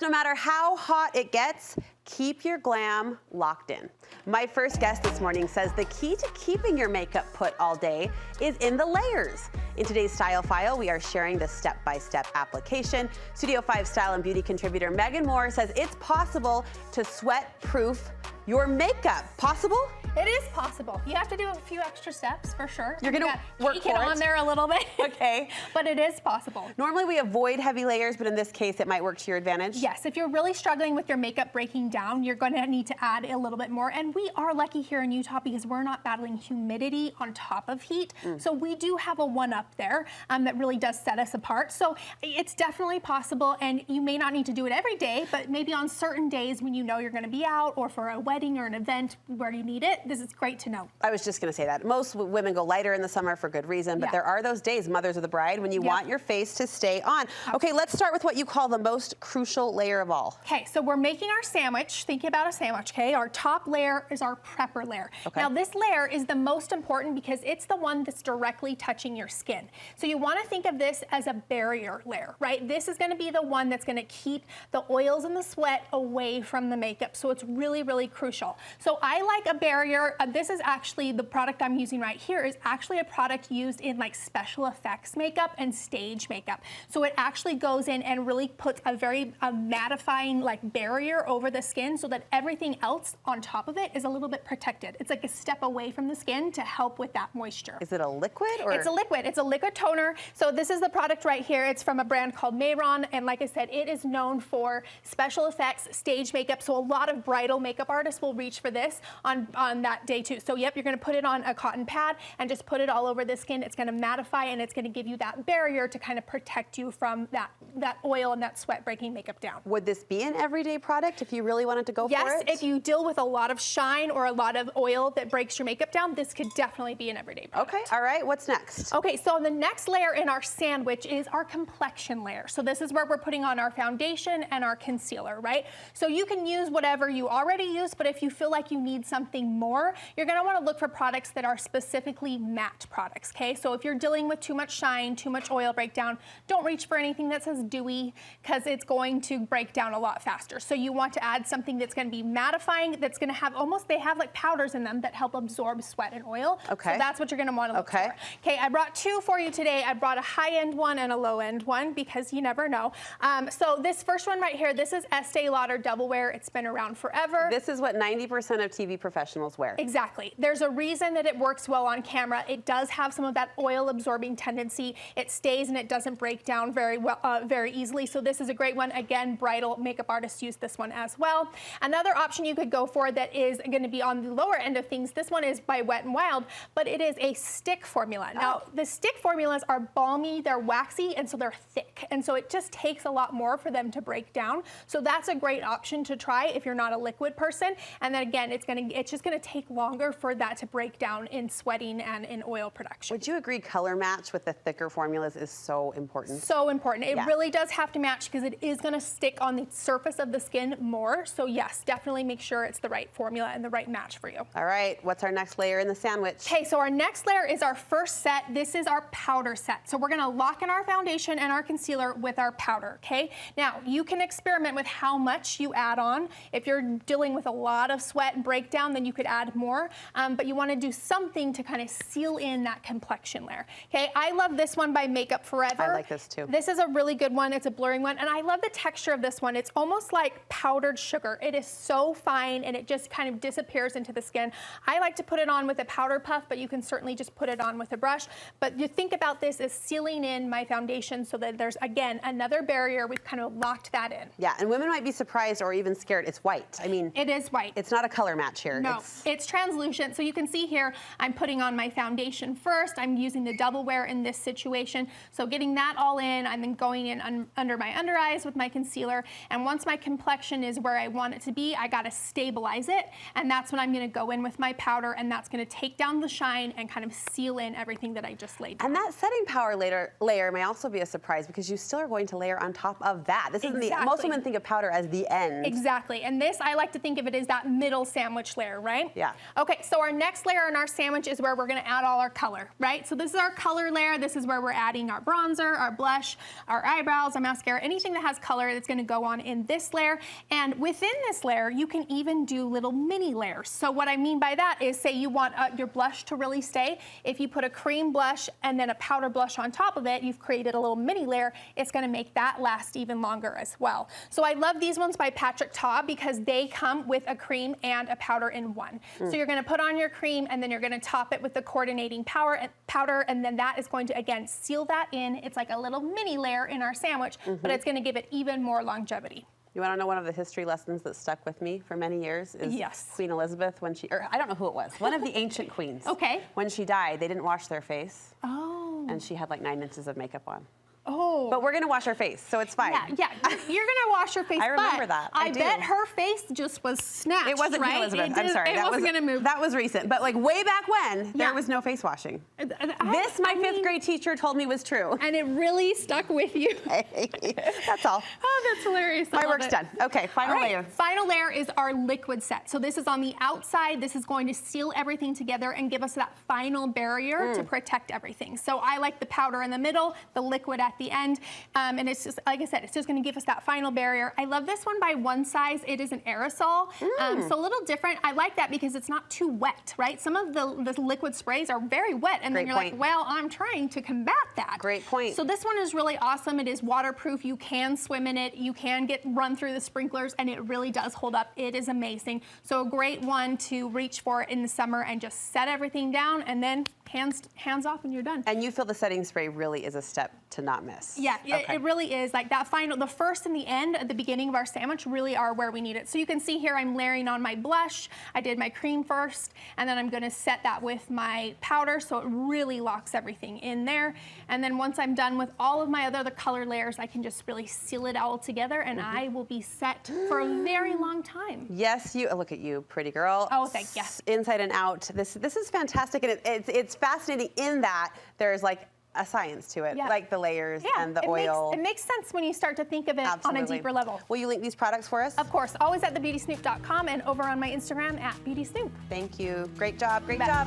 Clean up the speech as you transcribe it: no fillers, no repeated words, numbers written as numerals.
No matter how hot it gets, keep your glam locked in. My first guest this morning says the key to keeping your makeup put all day is in the layers. In today's Style File, we are sharing the step-by-step application. Studio 5 style and beauty contributor Megan Moore says it's possible to sweat-proof your makeup. Possible? It is possible. You have to do a few extra steps for sure. You're gonna work for it on there a little bit. Okay. But it is possible. Normally we avoid heavy layers, but in this case it might work to your advantage. Yes, if you're really struggling with your makeup breaking down, you're gonna need to add a little bit more. And we are lucky here in Utah because we're not battling humidity on top of heat. So we do have a one-up there that really does set us apart. So it's definitely possible, and you may not need to do it every day, but maybe on certain days when you know you're gonna be out or for a wedding or an event where you need it, this is great to know. I was just gonna say that. Most women go lighter in the summer for good reason, but there are those days, mothers of the bride, when you want your face to stay on. Okay, let's start with what you call the most crucial layer of all. Okay, so we're making our sandwich. Think about a sandwich, okay? Our top layer is our prepper layer. Okay. Now this layer is the most important because it's the one that's directly touching your skin. So you wanna think of this as a barrier layer, right? This is gonna be the one that's gonna keep the oils and the sweat away from the makeup. So it's really, really crucial. So I like a barrier. This is actually the product I'm using right here is actually a product used in like special effects makeup and stage makeup. So it actually goes in and really puts a very mattifying like barrier over the skin so that everything else on top of it is a little bit protected. It's like a step away from the skin to help with that moisture. Is it a liquid or? It's a liquid. It's a liquid toner. So this is the product right here. It's from a brand called Mayron, and like I said, it is known for special effects, stage makeup. So a lot of bridal makeup artists will reach for this on that day too. So yep, you're gonna put it on a cotton pad and just put it all over the skin. It's gonna mattify and it's gonna give you that barrier to kind of protect you from that oil and that sweat breaking makeup down. Would this be an everyday product if you really wanted to go for it? Yes, if you deal with a lot of shine or a lot of oil that breaks your makeup down, this could definitely be an everyday product. Okay, all right, what's next? Okay, so the next layer in our sandwich is our complexion layer. So this is where we're putting on our foundation and our concealer, right? So you can use whatever you already use, but if you feel like you need something more, you're gonna wanna look for products that are specifically matte products, okay? So if you're dealing with too much shine, too much oil breakdown, don't reach for anything that says dewy because it's going to break down a lot faster. So you want to add something that's gonna be mattifying, that's gonna have they have like powders in them that help absorb sweat and oil. Okay. So that's what you're gonna wanna look for. Okay, I brought two for you today. I brought a high-end one and a low-end one because you never know. So this first one right here, this is Estee Lauder Double Wear. It's been around forever. This is what 90% of TV professionals wear. Exactly. There's a reason that it works well on camera. It does have some of that oil absorbing tendency. It stays and it doesn't break down very well, very easily. So this is a great one. Again, bridal makeup artists use this one as well. Another option you could go for that is going to be on the lower end of things. This one is by Wet n Wild, but it is a stick formula. Now, the stick formulas are balmy, they're waxy, and so they're thick. And so it just takes a lot more for them to break down. So that's a great option to try if you're not a liquid person. And then again, it's just gonna take longer for that to break down in sweating and in oil production. Would you agree color match with the thicker formulas is so important? So important. It really does have to match because it is gonna stick on the surface of the skin more. So yes, definitely make sure it's the right formula and the right match for you. All right, what's our next layer in the sandwich? Okay, so our next layer is our first set. This is our powder set. So we're gonna lock in our foundation and our concealer with our powder, okay? Now, you can experiment with how much you add on. If you're dealing with a lot of sweat and breakdown, then you could add more, but you wanna do something to kind of seal in that complexion layer. Okay, I love this one by Makeup Forever. I like this too. This is a really good one. It's a blurring one, and I love the texture of this one. It's almost like powdered sugar. It is so fine, and it just kind of disappears into the skin. I like to put it on with a powder puff, but you can certainly just put it on with a brush. But you think about this as sealing in my foundation so that there's, again, another barrier. We've kind of locked that in. Yeah, and women might be surprised or even scared. It's white. I mean, it is white. It's not a color match here. No, it's translucent. So you can see here, I'm putting on my foundation first. I'm using the Double Wear in this situation. So getting that all in, I'm then going in under my under eyes with my concealer. And once my complexion is where I want it to be, I gotta stabilize it. And that's when I'm gonna go in with my powder, and that's gonna take down the shine and kind of seal in everything that I just laid way down. And that setting powder layer may also be a surprise because you still are going to layer on top of that. This isn't most women think of powder as the end. Exactly, and this, I like to think of it as that middle sandwich layer, right? Yeah. Okay, so our next layer in our sandwich is where we're gonna add all our color, right? So this is our color layer. This is where we're adding our bronzer, our blush, our eyebrows, our mascara, anything that has color that's gonna go on in this layer. And within this layer, you can even do little mini layers. So what I mean by that is, say you want your blush to really stay. If you put a cream blush and then a powder blush on top of it, you've created a little mini layer. It's gonna make that last even longer as well. So I love these ones by Patrick Ta because they come with a cream and a powder in one. So you're gonna put on your cream and then you're gonna top it with the coordinating powder, and then that is going to, again, seal that in. It's like a little mini layer in our sandwich, but it's gonna give it even more longevity. You want to know one of the history lessons that stuck with me for many years is Queen Elizabeth when or I don't know who it was, one of the ancient queens. Okay. When she died, they didn't wash their face. Oh. And she had like 9 inches of makeup on. Oh. But we're going to wash our face, so it's fine. Yeah, you're gonna wash your face. I remember that. I bet her face just was snatched. It wasn't Queen Elizabeth. I'm sorry. It wasn't gonna move. That was recent. But like way back when, there was no face washing. This, my fifth grade teacher told me was true. And it really stuck with you. That's all. Oh, that's hilarious. My work's done. Okay, final layer. Final layer is our liquid set. So this is on the outside. This is going to seal everything together and give us that final barrier to protect everything. So I like the powder in the middle, the liquid at the end. And it's just, like I said, it's just gonna give us that final barrier. I love this one by One Size. It is an aerosol, so a little different. I like that because it's not too wet, right? Some of the liquid sprays are very wet, and then you're like, well, I'm trying to combat that. Great point. So this one is really awesome. It is waterproof. You can swim in it. You can run through the sprinklers, and it really does hold up. It is amazing. So a great one to reach for in the summer and just set everything down, and then hands off and you're done. And you feel the setting spray really is a step to not miss. Yeah, it really is. Like that final, the first and the end at the beginning of our sandwich really are where we need it. So you can see here I'm layering on my blush. I did my cream first, and then I'm gonna set that with my powder so it really locks everything in there. And then once I'm done with all of my other color layers, I can just really seal it all together, and I will be set for a very long time. Yes, look at you, pretty girl. Oh, thank you. Inside and out. This is fantastic, and it's fascinating in that there's like a science to it, like the layers and the oil. It makes sense when you start to think of it on a deeper level. Will you link these products for us? Of course, always at thebeautysnoop.com and over on my Instagram at BeautySnoop. Thank you. Great job. Great job.